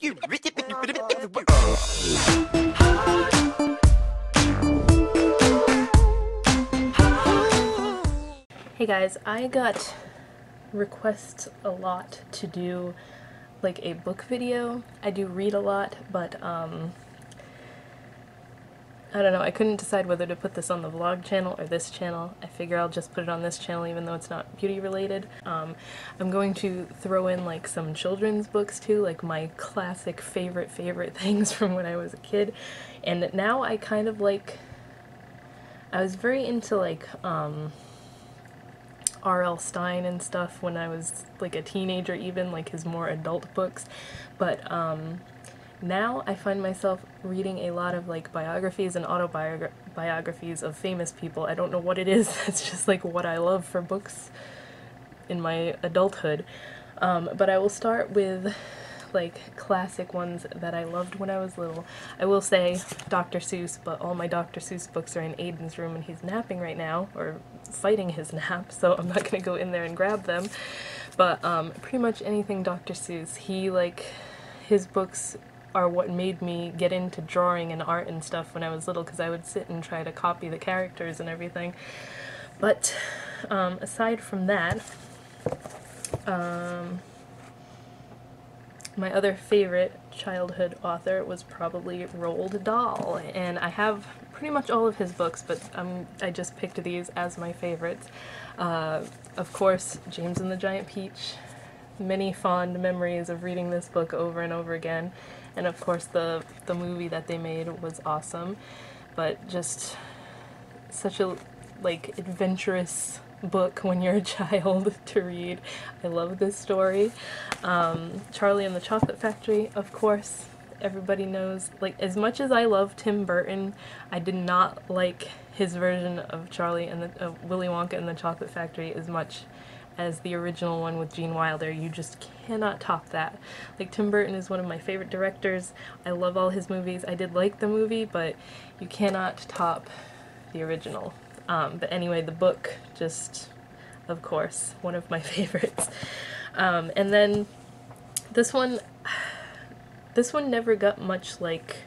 Hey guys, I got requests a lot to do like a book video. I do read a lot, but I don't know, I couldn't decide whether to put this on the vlog channel or this channel. I figure I'll just put it on this channel even though it's not beauty related. I'm going to throw in like some children's books too, like my classic favorite things from when I was a kid. And now I kind of like, I was very into like R.L. Stein and stuff when I was like a teenager, even like his more adult books, but now I find myself reading a lot of like biographies and autobiographies of famous people. I don't know what it is, that's just like what I love for books in my adulthood. But I will start with like classic ones that I loved when I was little. I will say Dr. Seuss, but all my Dr. Seuss books are in Aiden's room and he's napping right now, or fighting his nap, so I'm not gonna go in there and grab them. But pretty much anything Dr. Seuss, his books are what made me get into drawing and art and stuff when I was little, because I would sit and try to copy the characters and everything. But aside from that, my other favorite childhood author was probably Roald Dahl, and I have pretty much all of his books, but I just picked these as my favorites. Of course, James and the Giant Peach. Many fond memories of reading this book over and over again, and of course the movie that they made was awesome, but just such a like adventurous book when you're a child to read. I love this story. Charlie and the Chocolate Factory, of course, everybody knows. Like, as much as I love Tim Burton, I did not like his version of Charlie and Willy Wonka and the Chocolate Factory as much as the original one with Gene Wilder. You just cannot top that. Like, Tim Burton is one of my favorite directors. I love all his movies. I did like the movie, but you cannot top the original. But anyway, the book, just, of course, one of my favorites. And then this one never got much, like,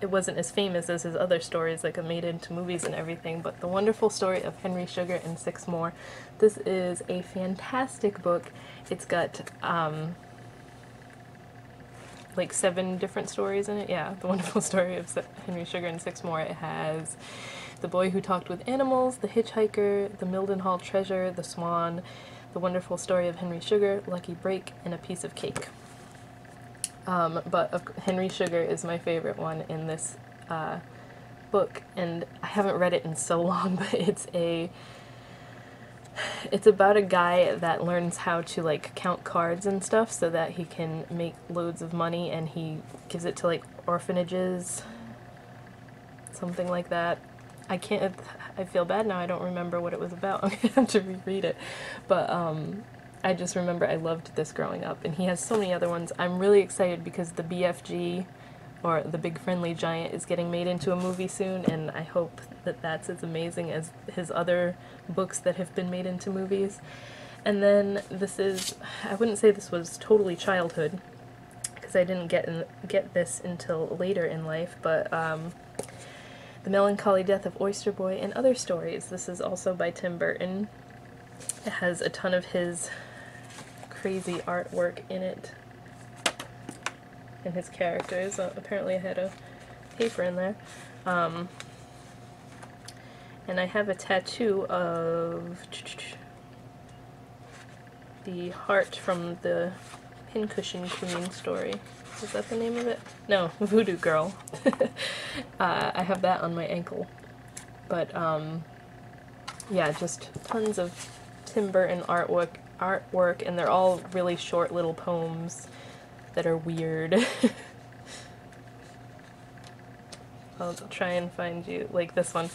it wasn't as famous as his other stories, like made into movies and everything, but The Wonderful Story of Henry Sugar and Six More. This is a fantastic book. It's got, like 7 different stories in it. Yeah, The Wonderful Story of Henry Sugar and Six More. It has The Boy Who Talked with Animals, The Hitchhiker, The Mildenhall Treasure, The Swan, The Wonderful Story of Henry Sugar, Lucky Break, and A Piece of Cake. But Henry Sugar is my favorite one in this book, and I haven't read it in so long, but it's about a guy that learns how to like count cards and stuff so that he can make loads of money, and he gives it to like orphanages, something like that. I feel bad now, I don't remember what it was about. I'm gonna have to reread it. But I just remember I loved this growing up, and he has so many other ones. I'm really excited because the BFG, or The Big Friendly Giant, is getting made into a movie soon, and I hope that that's as amazing as his other books that have been made into movies. And then this is, I wouldn't say this was totally childhood, because I didn't get this until later in life, but The Melancholy Death of Oyster Boy and Other Stories. This is also by Tim Burton. It has a ton of his crazy artwork in it, and his characters. Apparently I had a paper in there. And I have a tattoo of the heart from the Pincushion Queen story. Is that the name of it? No, Voodoo Girl. I have that on my ankle. But yeah, just tons of Tim Burton artwork, and they're all really short little poems that are weird. I'll try and find you, like this one.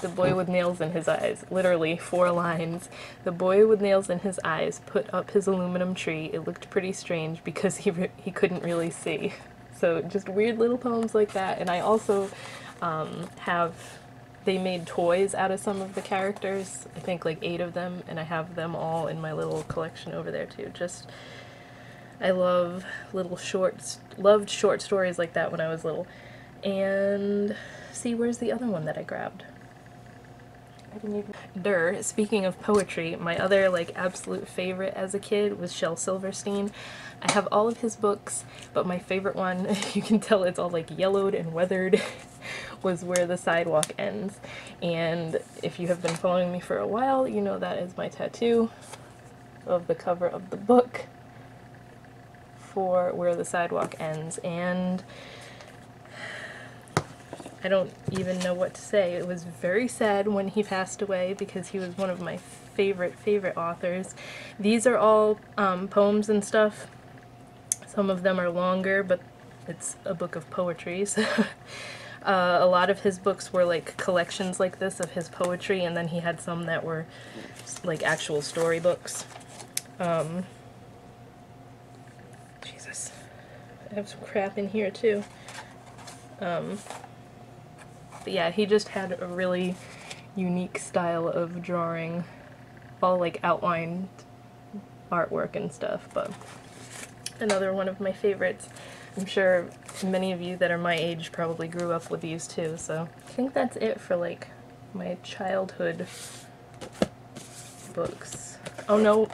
The boy with nails in his eyes. Literally 4 lines. The boy with nails in his eyes put up his aluminum tree. It looked pretty strange because he couldn't really see. So just weird little poems like that. And I also they made toys out of some of the characters. I think like 8 of them, and I have them all in my little collection over there too. Just I love loved short stories like that when I was little. And see, where's the other one that I grabbed? I didn't even... Speaking of poetry, my other like absolute favorite as a kid was Shel Silverstein. I have all of his books, but my favorite one, you can tell it's all like yellowed and weathered, was Where the Sidewalk Ends. And if you have been following me for a while, you know that is my tattoo of the cover of the book for Where the Sidewalk Ends. And I don't even know what to say. It was very sad when he passed away because he was one of my favorite authors. These are all poems and stuff. Some of them are longer, but it's a book of poetry, so a lot of his books were like collections like this of his poetry, and then he had some that were like actual storybooks. Jesus. I have some crap in here too. But yeah, he just had a really unique style of drawing, all like outlined artwork and stuff, but another one of my favorites. I'm sure many of you that are my age probably grew up with these too, so I think that's it for like my childhood books. Oh no.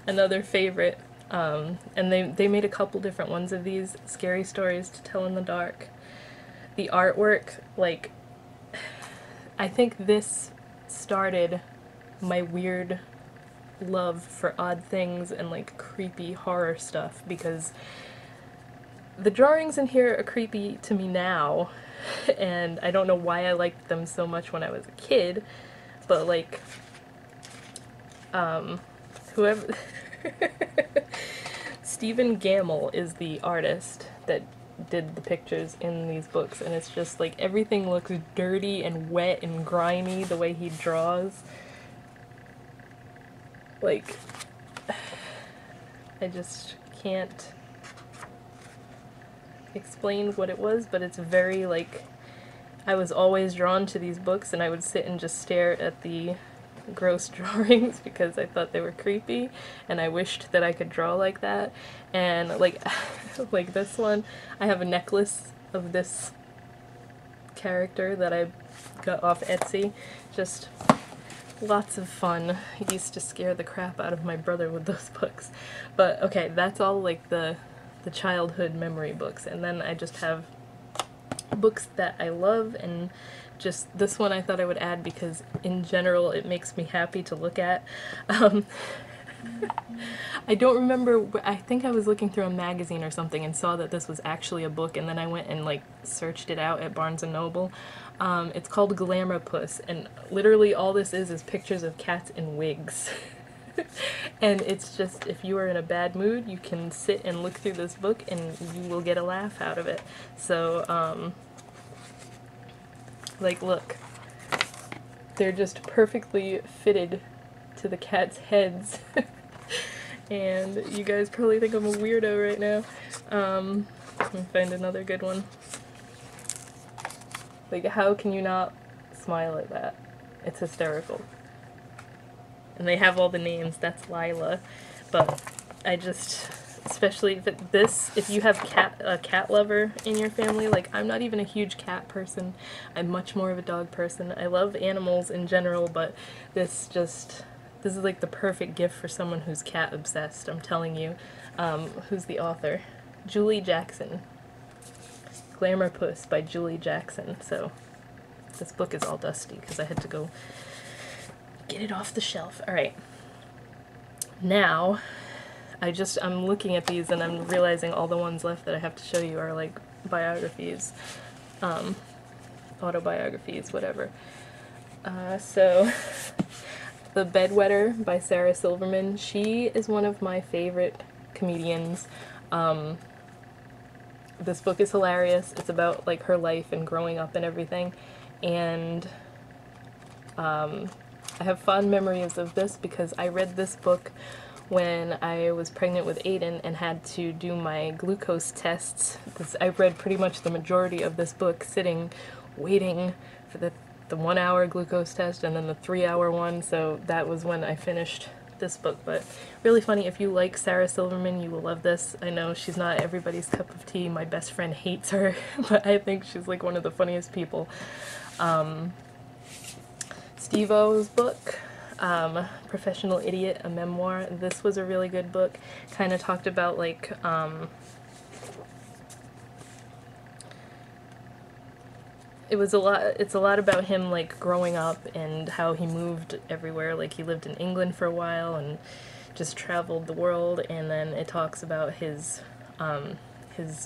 Another favorite, and they made a couple different ones of these, Scary Stories to Tell in the Dark. The artwork, like, I think this started my weird love for odd things and like creepy horror stuff, because the drawings in here are creepy to me now, and I don't know why I liked them so much when I was a kid, but like, whoever Stephen Gamble is the artist that did the pictures in these books, and it's just like everything looks dirty and wet and grimy the way he draws. Like, I just can't explain what it was, but it's very like, I was always drawn to these books and I would sit and just stare at the gross drawings because I thought they were creepy and I wished that I could draw like that. And like like this one, I have a necklace of this character that I got off Etsy. Just lots of fun. I used to scare the crap out of my brother with those books. But okay, that's all like the childhood memory books, and then I just have books that I love, and just this one I thought I would add because in general it makes me happy to look at. I don't remember, I think I was looking through a magazine or something and saw that this was actually a book, and then I went and like searched it out at Barnes & Noble. It's called Glamourpuss, and literally all this is pictures of cats in wigs. And it's just, if you are in a bad mood, you can sit and look through this book and you will get a laugh out of it. So, like, look. They're just perfectly fitted to the cats' heads. And you guys probably think I'm a weirdo right now. Let me find another good one. Like, how can you not smile at that? It's hysterical. And they have all the names. That's Lila. But I just, especially if you have a cat lover in your family, like, I'm not even a huge cat person. I'm much more of a dog person. I love animals in general, but this is like the perfect gift for someone who's cat obsessed, I'm telling you. Who's the author? Julie Jackson. Glamourpuss by Julie Jackson. So this book is all dusty because I had to go get it off the shelf. Alright. Now, I'm looking at these and I'm realizing all the ones left that I have to show you are like biographies. Autobiographies, whatever. So, The Bedwetter by Sarah Silverman. She is one of my favorite comedians. This book is hilarious. It's about like her life and growing up and everything. And I have fond memories of this because I read this book when I was pregnant with Aiden and had to do my glucose tests. I read pretty much the majority of this book sitting, waiting for the 1 hour glucose test and then the 3 hour one, so that was when I finished this book, but really funny. If you like Sarah Silverman, you will love this. I know she's not everybody's cup of tea. My best friend hates her, but I think she's like one of the funniest people. Steve-O's book, Professional Idiot, a memoir. This was a really good book. Kind of talked about like it's a lot about him like growing up and how he moved everywhere. Like he lived in England for a while and just traveled the world, and then it talks about his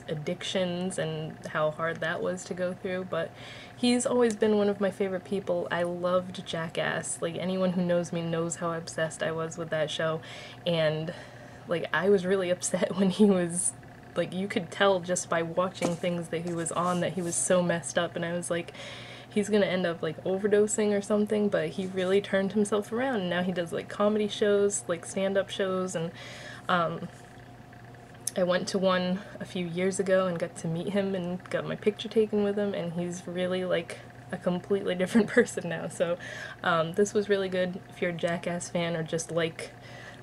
addictions and how hard that was to go through. But he's always been one of my favorite people. I loved Jackass. Like anyone who knows me knows how obsessed I was with that show, and like I was really upset when he was like, you could tell just by watching things that he was on that he was so messed up, and I was like, he's gonna end up like overdosing or something. But he really turned himself around, and now he does like comedy shows, like stand-up shows, and I went to one a few years ago and got to meet him and got my picture taken with him, and he's really like a completely different person now. So this was really good. If you're a Jackass fan or just like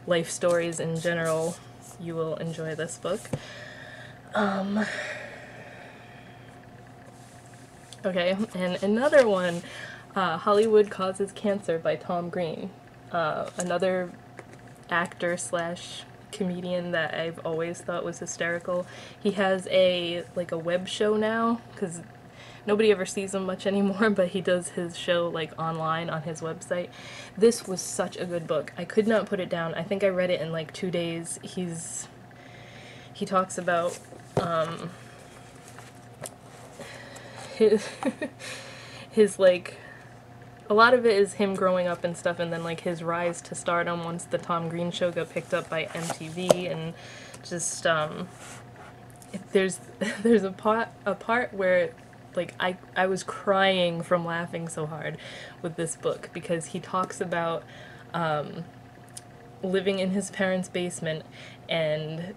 life stories in general, you will enjoy this book. Okay, and another one, Hollywood Causes Cancer by Tom Green. Another actor slash comedian that I've always thought was hysterical. He has a web show now, because nobody ever sees him much anymore, but he does his show like online on his website. This was such a good book. I could not put it down. I think I read it in like 2 days. He talks about his like, a lot of it is him growing up and stuff, and then like his rise to stardom once the Tom Green show got picked up by MTV, and just there's a part where like I was crying from laughing so hard with this book, because he talks about living in his parents' basement, and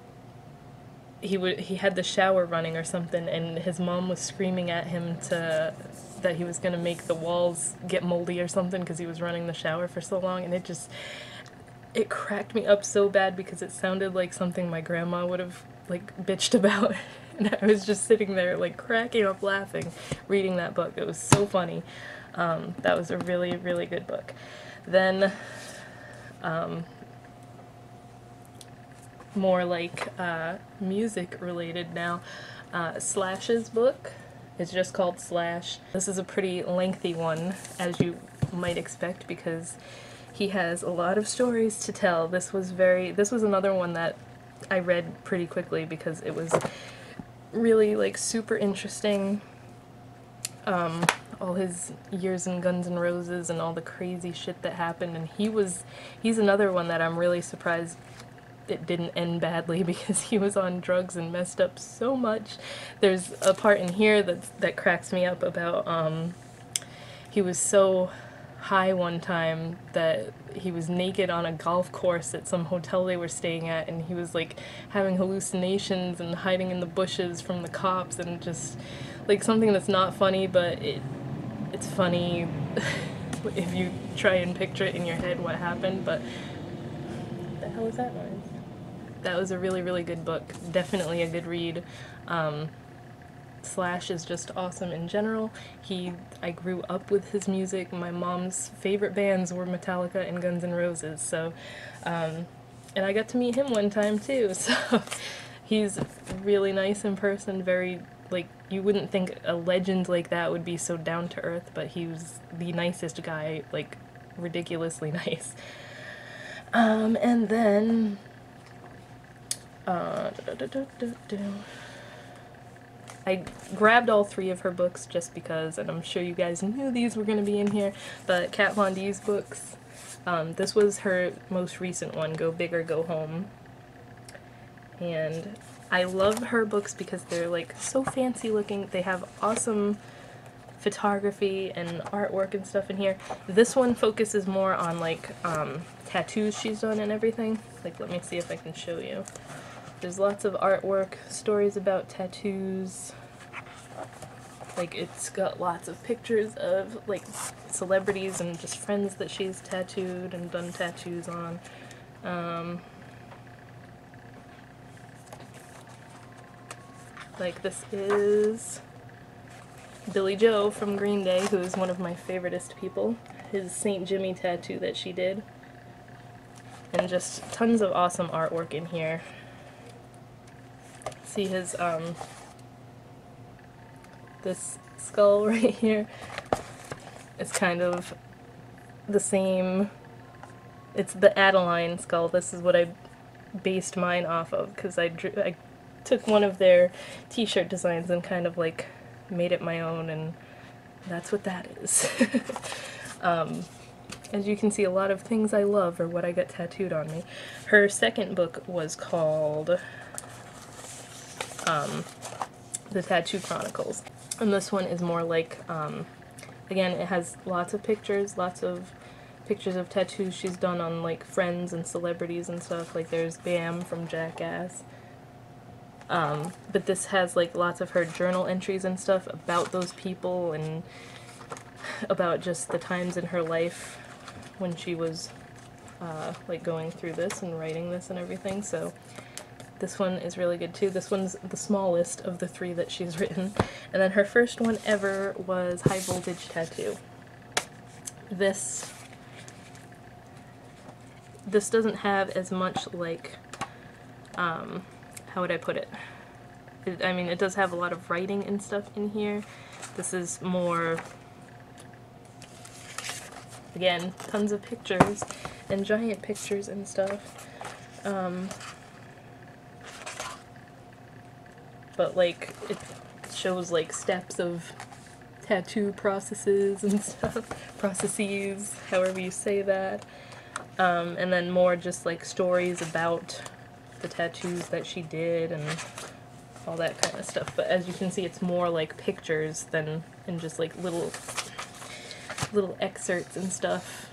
he had the shower running or something, and his mom was screaming at him that he was going to make the walls get moldy or something because he was running the shower for so long, and it cracked me up so bad because it sounded like something my grandma would have like bitched about. And I was just sitting there like cracking up laughing reading that book. It was so funny. That was a really, really good book. Then more like music related now. Slash's book is just called Slash. This is a pretty lengthy one, as you might expect, because he has a lot of stories to tell. This was another one that I read pretty quickly because it was really like super interesting. All his years in Guns N' Roses and all the crazy shit that happened, and he's another one that I'm really surprised it didn't end badly, because he was on drugs and messed up so much. There's a part in here that cracks me up about he was so high one time that he was naked on a golf course at some hotel they were staying at, and he was like having hallucinations and hiding in the bushes from the cops, and just like something that's not funny, but it's funny if you try and picture it in your head what happened. But what the hell is that noise? That was a really, really good book. Definitely a good read. Slash is just awesome in general. I grew up with his music. My mom's favorite bands were Metallica and Guns N' Roses, so, and I got to meet him one time too, so he's really nice in person, very, like, you wouldn't think a legend like that would be so down to earth, but he was the nicest guy, like, ridiculously nice. And then I grabbed all 3 of her books just because, and I'm sure you guys knew these were going to be in here, but Kat Von D's books. This was her most recent one, Go Big or Go Home. And I love her books because they're like so fancy looking. They have awesome photography and artwork and stuff in here. This one focuses more on like tattoos she's done and everything. Like, let me see if I can show you. There's lots of artwork, stories about tattoos. Like, it's got lots of pictures of like celebrities and just friends that she's tattooed and done tattoos on. Like this is Billy Joe from Green Day, who is one of my favoriteest people. His St. Jimmy tattoo that she did. And just tons of awesome artwork in here. See his, this skull right here. It's kind of the same, it's the Adeline skull. This is what I based mine off of, because I took one of their t-shirt designs and kind of like made it my own, and that's what that is. As you can see, a lot of things I love are what I got tattooed on me. Her second book was called The Tattoo Chronicles, and this one is more like, again, it has lots of pictures of tattoos she's done on like friends and celebrities and stuff. Like there's Bam from Jackass. But this has like lots of her journal entries and stuff about those people and about just the times in her life when she was like going through this and writing this and everything. So this one is really good too. This one's the smallest of the three that she's written. And then her first one ever was High Voltage Tattoo. This doesn't have as much like, how would I put it? I mean, it does have a lot of writing and stuff in here. This is more, again, tons of pictures and giant pictures and stuff. But like, it shows like steps of tattoo processes and stuff. Processes, however you say that. And then more just like stories about the tattoos that she did and all that kind of stuff. But as you can see, it's more like pictures than and just like little excerpts and stuff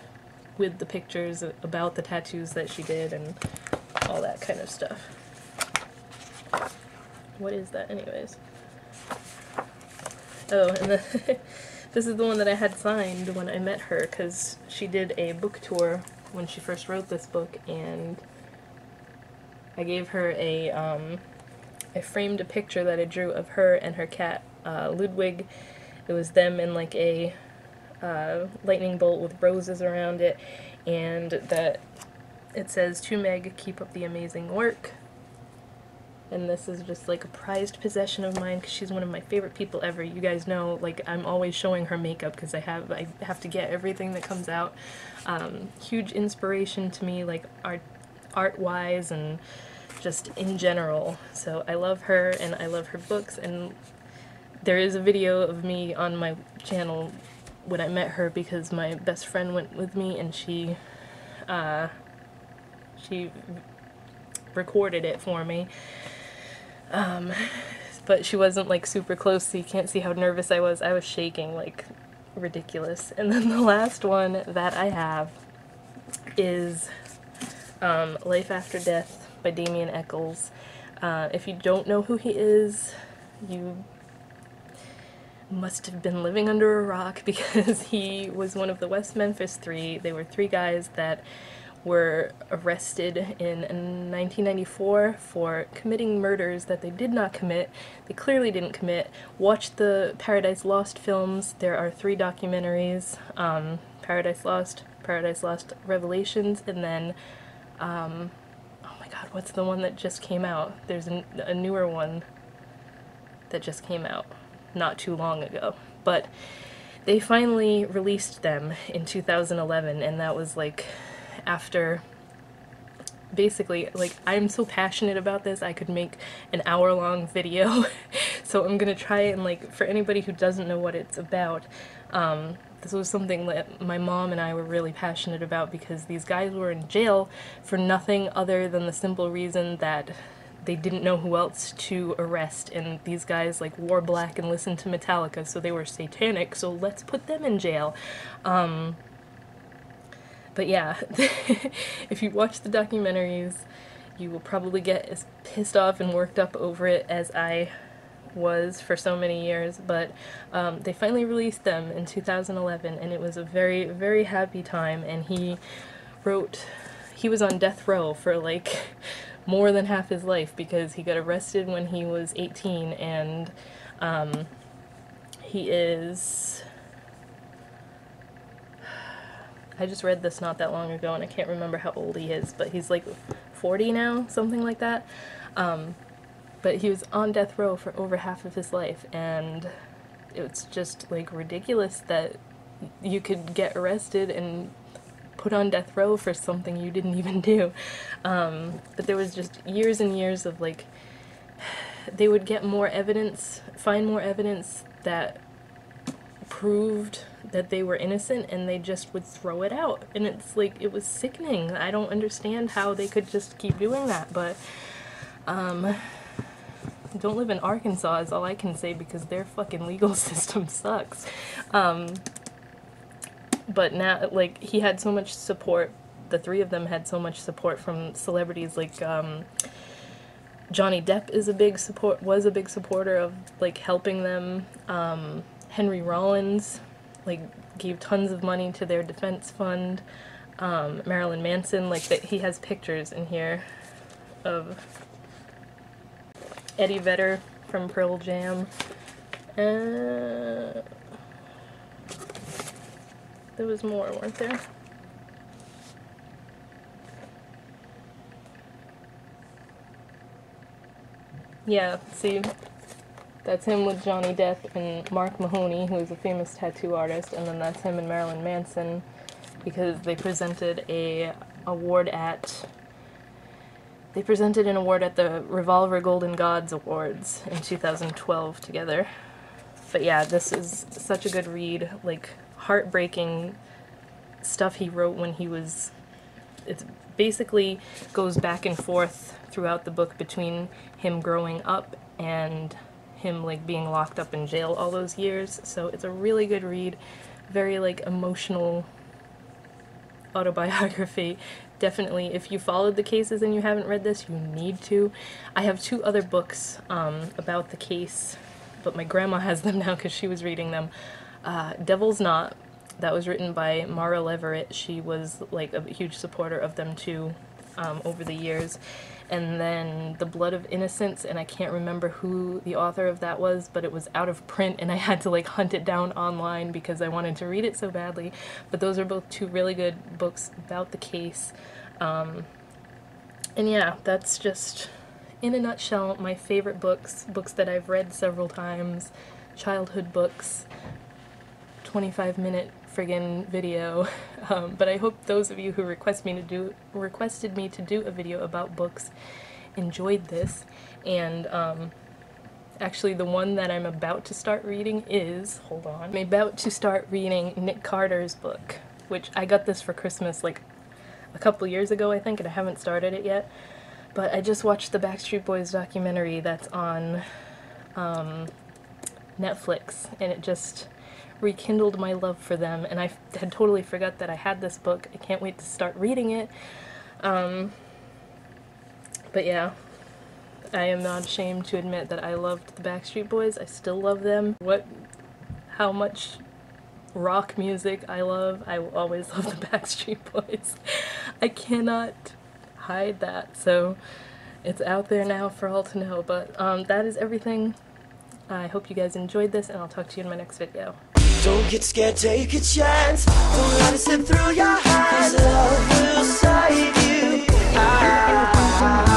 with the pictures about the tattoos that she did and all that kind of stuff. What is that anyways? Oh, and this is the one that I had signed when I met her, because she did a book tour when she first wrote this book, and I gave her I framed a picture that I drew of her and her cat, Ludwig. It was them in like a lightning bolt with roses around it, and that it says, "To Meg, keep up the amazing work." And this is just like a prized possession of mine because she's one of my favorite people ever. You guys know, like, I'm always showing her makeup because I have to get everything that comes out. Huge inspiration to me, like art-wise and just in general. So I love her and I love her books, and there is a video of me on my channel when I met her because my best friend went with me and she recorded it for me. But she wasn't like super close, so you can't see how nervous I was. I was shaking like ridiculous. And then the last one that I have is Life After Death by Damien Eccles. If you don't know who he is, you must have been living under a rock, because he was one of the West Memphis Three. They were three guys that were arrested in 1994 for committing murders that they did not commit. They clearly didn't commit. Watch the Paradise Lost films. There are 3 documentaries, Paradise Lost, Paradise Lost Revelations, and then, oh my god, what's the one that just came out? There's a newer one that just came out not too long ago. But they finally released them in 2011, and that was like after, basically, like, I'm so passionate about this, I could make an hour-long video. So I'm gonna try and, like, for anybody who doesn't know what it's about, this was something that my mom and I were really passionate about, because these guys were in jail for nothing other than the simple reason that they didn't know who else to arrest, and these guys like wore black and listened to Metallica, so they were satanic, so let's put them in jail. But yeah, if you watch the documentaries, you will probably get as pissed off and worked up over it as I was for so many years. But they finally released them in 2011, and it was a very, very happy time. And he he was on death row for like more than half his life because he got arrested when he was 18, and he is... I just read this not that long ago and I can't remember how old he is, but he's like 40 now, something like that. But he was on death row for over half of his life, and it's just like ridiculous that you could get arrested and put on death row for something you didn't even do. But there was just years and years of like, they would get more evidence, find more evidence that proved that they were innocent, and they just would throw it out, and it's like, it was sickening. I don't understand how they could just keep doing that, but don't live in Arkansas is all I can say, because their fucking legal system sucks. But now, like, he had so much support, the three of them had so much support from celebrities, like, Johnny Depp was a big supporter of, like, helping them. Henry Rollins, like, gave tons of money to their defense fund. Marilyn Manson, like, he has pictures in here of Eddie Vedder from Pearl Jam. There was more, weren't there? Yeah, see, that's him with Johnny Depp and Mark Mahoney, who is a famous tattoo artist, and then that's him and Marilyn Manson, because they presented an award at the Revolver Golden Gods Awards in 2012 together. But yeah, this is such a good read, like, heartbreaking stuff he wrote when he was... It basically goes back and forth throughout the book between him growing up and him, like, being locked up in jail all those years. So it's a really good read, very, like, emotional autobiography. Definitely, if you followed the cases and you haven't read this, you need to. I have two other books about the case, but my grandma has them now because she was reading them. Devil's Knot, that was written by Mara Leverett. She was, like, a huge supporter of them too over the years. And then The Blood of Innocence, and I can't remember who the author of that was, but it was out of print and I had to, like, hunt it down online because I wanted to read it so badly. But those are both two really good books about the case. And yeah, that's just, in a nutshell, my favorite books that I've read several times, childhood books, 25-minute friggin' video. But I hope those of you who requested me to do a video about books enjoyed this. And actually the one that I'm about to start reading is, hold on, I'm about to start reading Nick Carter's book, which I got this for Christmas like a couple years ago, I think, and I haven't started it yet. But I just watched the Backstreet Boys documentary that's on Netflix, and it just rekindled my love for them, and I had totally forgot that I had this book. I can't wait to start reading it. But yeah, I am not ashamed to admit that I loved the Backstreet Boys. I still love them. How much rock music I love, I will always love the Backstreet Boys. I cannot hide that, so it's out there now for all to know. But that is everything. I hope you guys enjoyed this, and I'll talk to you in my next video. Don't get scared, take a chance. Don't let it slip through your hands. Love will save you.